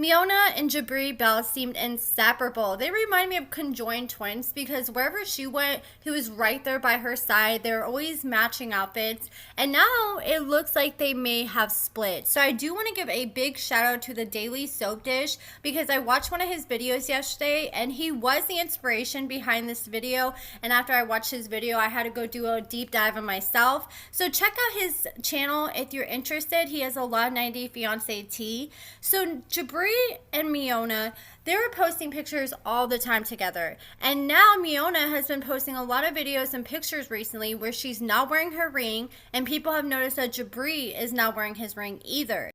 Miona and Jibri Bell seemed inseparable. They remind me of conjoined twins because wherever she went, he was right there by her side. They were always matching outfits. And now it looks like they may have split. So I do want to give a big shout out to the Daily Soap Dish because I watched one of his videos yesterday and he was the inspiration behind this video. And after I watched his video, I had to go do a deep dive on myself. So check out his channel if you're interested. He has a lot of 90 Fiance tea. So Jibri and Miona, they were posting pictures all the time together. And now Miona has been posting a lot of videos and pictures recently where she's not wearing her ring, and people have noticed that Jibri is not wearing his ring either.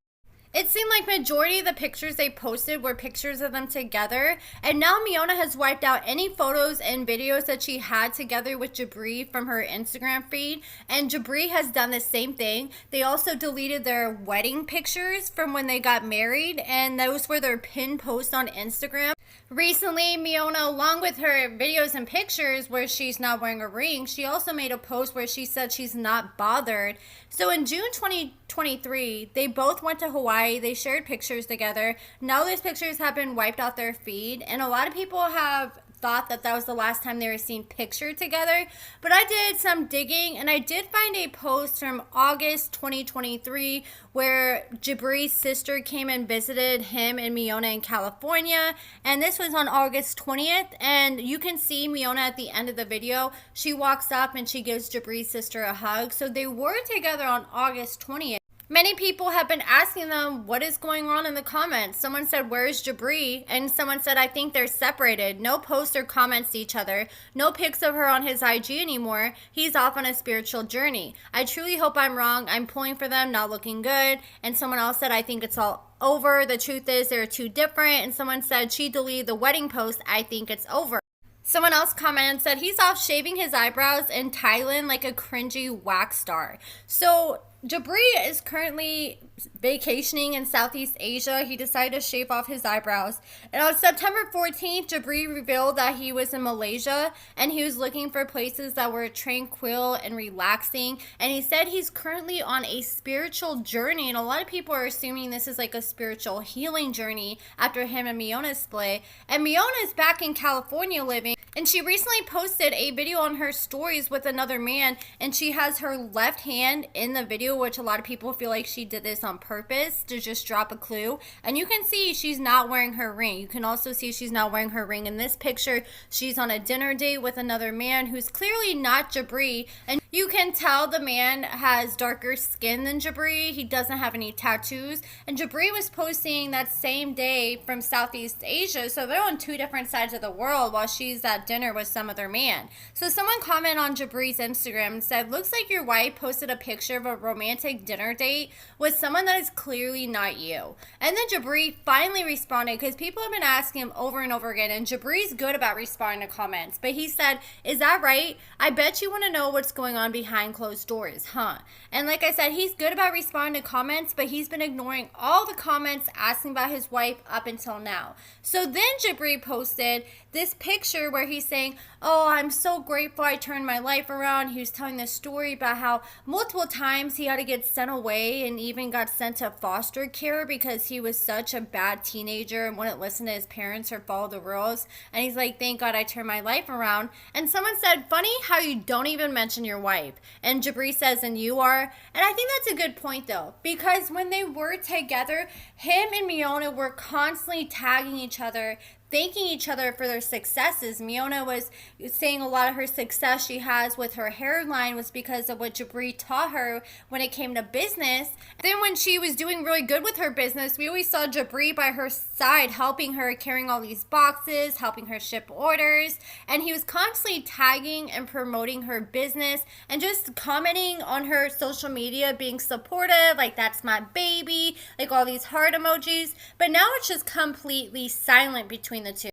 It seemed like majority of the pictures they posted were pictures of them together, and now Miona has wiped out any photos and videos that she had together with Jibri from her Instagram feed, and Jibri has done the same thing. They also deleted their wedding pictures from when they got married, and those were their pinned posts on Instagram. Recently, Miona, along with her videos and pictures where she's not wearing a ring, she also made a post where she said she's not bothered. So in June 2023, they both went to Hawaii. They shared pictures together. Now those pictures have been wiped off their feed, and a lot of people have thought that that was the last time they were seen pictured together. But I did some digging and I did find a post from August 2023 where Jibri's sister came and visited him and Miona in California, and this was on August 20th, and you can see Miona at the end of the video. She walks up and she gives Jibri's sister a hug. So they were together on August 20th. Many people have been asking them what is going on in the comments. Someone said, "Where's Jibri?" And someone said, "I think they're separated. No posts or comments to each other. No pics of her on his IG anymore. He's off on a spiritual journey. I truly hope I'm wrong. I'm pulling for them, not looking good." And someone else said, "I think it's all over. The truth is they're too different." And someone said, "She deleted the wedding post. I think it's over." Someone else commented and said, "He's off shaving his eyebrows in Thailand like a cringy wax star." So Jibri is currently vacationing in Southeast Asia. He decided to shave off his eyebrows. And on September 14th, Jibri revealed that he was in Malaysia and he was looking for places that were tranquil and relaxing. And he said he's currently on a spiritual journey. And a lot of people are assuming this is like a spiritual healing journey after him and Miona split. And Miona is back in California living. And she recently posted a video on her stories with another man, and she has her left hand in the video, which a lot of people feel like she did this on purpose to just drop a clue. And you can see she's not wearing her ring. You can also see she's not wearing her ring in this picture. She's on a dinner date with another man who's clearly not Jibri, and you can tell the man has darker skin than Jibri. He doesn't have any tattoos, and Jibri was posting that same day from Southeast Asia, so they're on two different sides of the world while she's at dinner with some other man. So someone commented on Jibri's Instagram and said, "Looks like your wife posted a picture of a romantic dinner date with someone that is clearly not you." And then Jibri finally responded because people have been asking him over and over again, and Jibri's good about responding to comments, but he said, "Is that right? I bet you want to know what's going on behind closed doors, huh?" And like I said, he's good about responding to comments, but he's been ignoring all the comments asking about his wife up until now. So then Jibri posted this picture where he's saying, "Oh, I'm so grateful I turned my life around." He was telling this story about how multiple times he had to get sent away and even got sent to foster care because he was such a bad teenager and wouldn't listen to his parents or follow the rules. And he's like, "Thank God I turned my life around." And someone said, "Funny how you don't even mention your wife." And Jibri says, "And you are." And I think that's a good point though, because when they were together, him and Miona were constantly tagging each other, thanking each other for their successes. Miona was saying a lot of her success she has with her hairline was because of what Jibri taught her when it came to business. Then when she was doing really good with her business, we always saw Jibri by her side helping her, carrying all these boxes, helping her ship orders, and he was constantly tagging and promoting her business and just commenting on her social media, being supportive, like "That's my baby," like all these heart emojis. But now it's just completely silent between the two.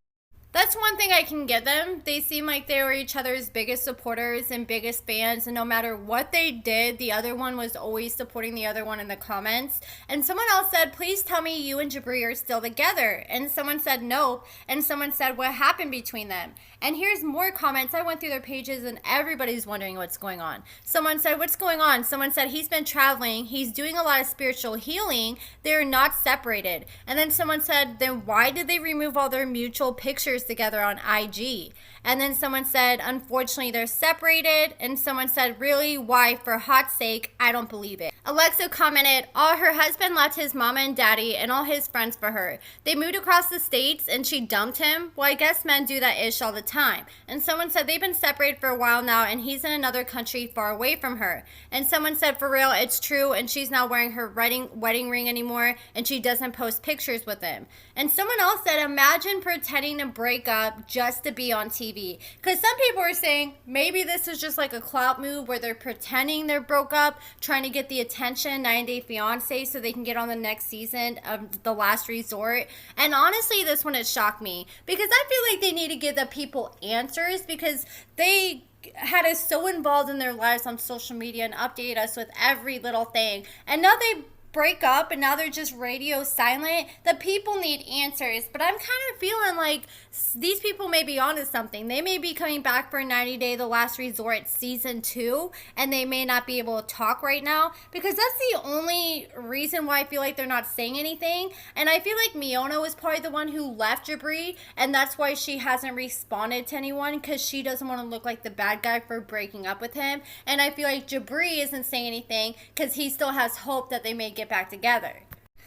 That's one thing I can give them. They seem like they were each other's biggest supporters and biggest fans, and no matter what they did, the other one was always supporting the other one in the comments. And someone else said, "Please tell me you and Jibri are still together." And someone said, "Nope." And someone said, "What happened between them?" And here's more comments. I went through their pages and everybody's wondering what's going on. Someone said, what's going on? Someone said, he's been traveling. He's doing a lot of spiritual healing. They're not separated. And then someone said, then why did they remove all their mutual pictures together on IG? And then someone said, unfortunately, they're separated. And someone said, really? Why? For hot sake, I don't believe it. Alexa commented, her husband left his mama and daddy and all his friends for her. They moved across the states and she dumped him. Well, I guess men do that ish all the time. And someone said they've been separated for a while now and he's in another country far away from her. And someone said, for real, it's true, and she's not wearing her wedding ring anymore and she doesn't post pictures with him. And someone else said, imagine pretending to break up just to be on TV. Because some people are saying maybe this is just like a clout move where they're pretending they're broke up, trying to get the attention, 90 Day Fiance, so they can get on the next season of The Last Resort. And honestly, this one has shocked me because I feel like they need to give the people answers because they had us so involved in their lives on social media and update us with every little thing. And now they break up and now they're just radio silent. The people need answers, but I'm kind of feeling like these people may be onto something. They may be coming back for 90 Day The Last Resort season 2 and they may not be able to talk right now because that's the only reason why I feel like they're not saying anything. And I feel like Miona was probably the one who left Jibri, and that's why she hasn't responded to anyone, because she doesn't want to look like the bad guy for breaking up with him. And I feel like Jibri isn't saying anything because he still has hope that they may get back together.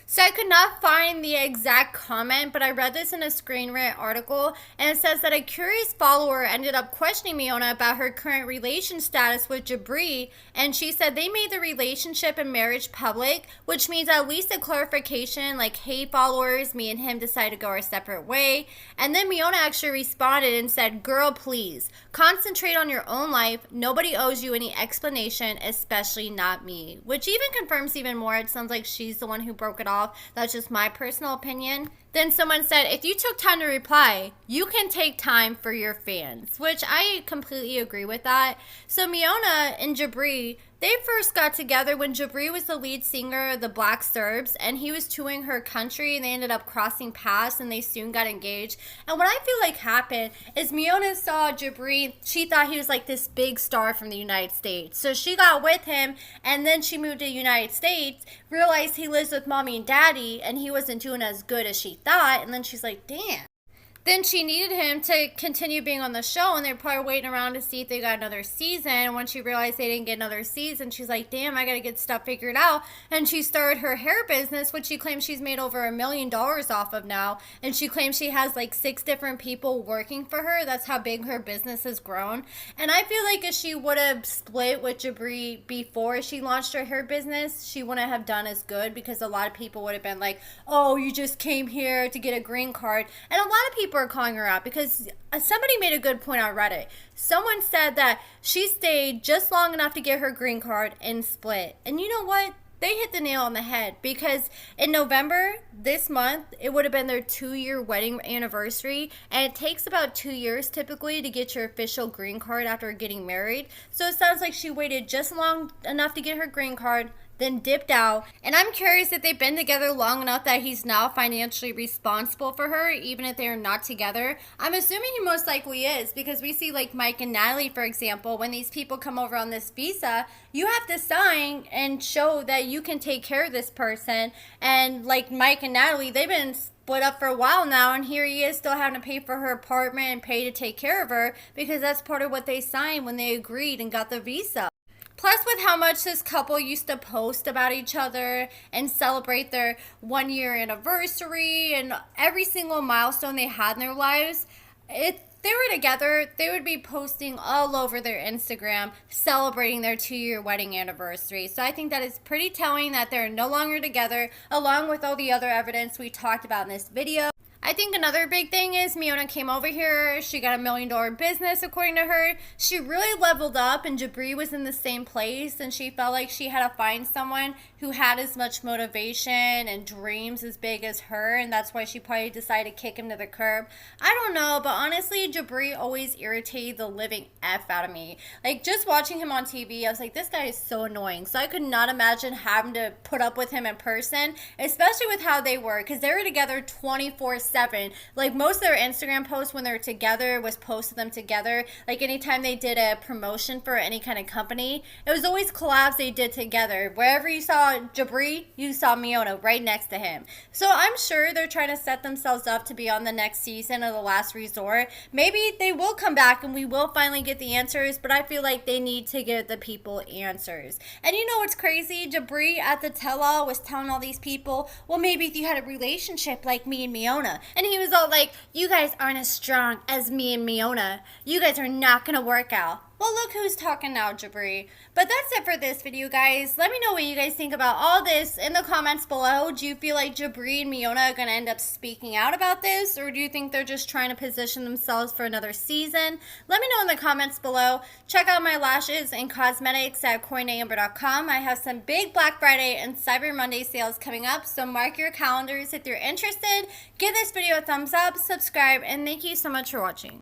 So I could not find the exact comment, but I read this in a Screen Rant article, and it says that a curious follower ended up questioning Miona about her current relation status with Jibri, and she said they made the relationship and marriage public, which means at least a clarification like, hey followers, me and him decided to go our separate way. And then Miona actually responded and said, girl, please, concentrate on your own life. Nobody owes you any explanation, especially not me. Which even confirms even more. It sounds like she's the one who broke it off. That's just my personal opinion. Then someone said, if you took time to reply, you can take time for your fans, which I completely agree with that. So Miona and Jibri, they first got together when Jibri was the lead singer of the Black Serbs, and he was touring her country, and they ended up crossing paths, and they soon got engaged. And what I feel like happened is Miona saw Jibri, she thought he was like this big star from the United States. So she got with him, and then she moved to the United States, realized he lives with mommy and daddy, and he wasn't doing as good as she thought, and then she's like, damn. Then she needed him to continue being on the show, and they're probably waiting around to see if they got another season. And when she realized they didn't get another season, she's like, damn, I gotta get stuff figured out. And she started her hair business, which she claims she's made over $1 million off of now. And she claims she has like 6 different people working for her. That's how big her business has grown. And I feel like if she would have split with Jibri before she launched her hair business, she wouldn't have done as good, because a lot of people would have been like, oh, you just came here to get a green card. And a lot of people are calling her out because somebody made a good point on Reddit. Someone said that she stayed just long enough to get her green card and split. And you know what? They hit the nail on the head, because in November this month, it would have been their 2-year wedding anniversary, and it takes about 2 years typically to get your official green card after getting married. So it sounds like she waited just long enough to get her green card, then dipped out. And I'm curious if they've been together long enough that he's now financially responsible for her, even if they're not together. I'm assuming he most likely is, because we see like Mike and Natalie, for example, when these people come over on this visa, you have to sign and show that you can take care of this person. And like Mike and Natalie, they've been split up for a while now, and here he is still having to pay for her apartment and pay to take care of her, because that's part of what they signed when they agreed and got the visa. Plus, with how much this couple used to post about each other and celebrate their 1-year anniversary and every single milestone they had in their lives, if they were together, they would be posting all over their Instagram celebrating their 2-year wedding anniversary. So I think that is pretty telling that they're no longer together, along with all the other evidence we talked about in this video. I think another big thing is Miona came over here. She got $1 million business, according to her. She really leveled up, and Jibri was in the same place, and she felt like she had to find someone who had as much motivation and dreams as big as her, and that's why she probably decided to kick him to the curb. I don't know, but honestly, Jibri always irritated the living F out of me. Like, just watching him on TV, I was like, this guy is so annoying. So I could not imagine having to put up with him in person, especially with how they were, because they were together 24/7. 7. Like, most of their Instagram posts when they're together was posted them together. Like, anytime they did a promotion for any kind of company, it was always collabs they did together. Wherever you saw Jibri, you saw Miona right next to him. So I'm sure they're trying to set themselves up to be on the next season of The Last Resort. Maybe they will come back and we will finally get the answers, but I feel like they need to give the people answers. And you know what's crazy? Jibri at the tell-all was telling all these people, well, maybe if you had a relationship like me and Miona. And he was all like, you guys aren't as strong as me and Miona. You guys are not going to work out. Well, look who's talking now, Jibri. But that's it for this video, guys. Let me know what you guys think about all this in the comments below. Do you feel like Jibri and Miona are going to end up speaking out about this? Or do you think they're just trying to position themselves for another season? Let me know in the comments below. Check out my lashes and cosmetics at AccordingtoAmber.com. I have some big Black Friday and Cyber Monday sales coming up, so mark your calendars if you're interested. Give this video a thumbs up, subscribe, and thank you so much for watching.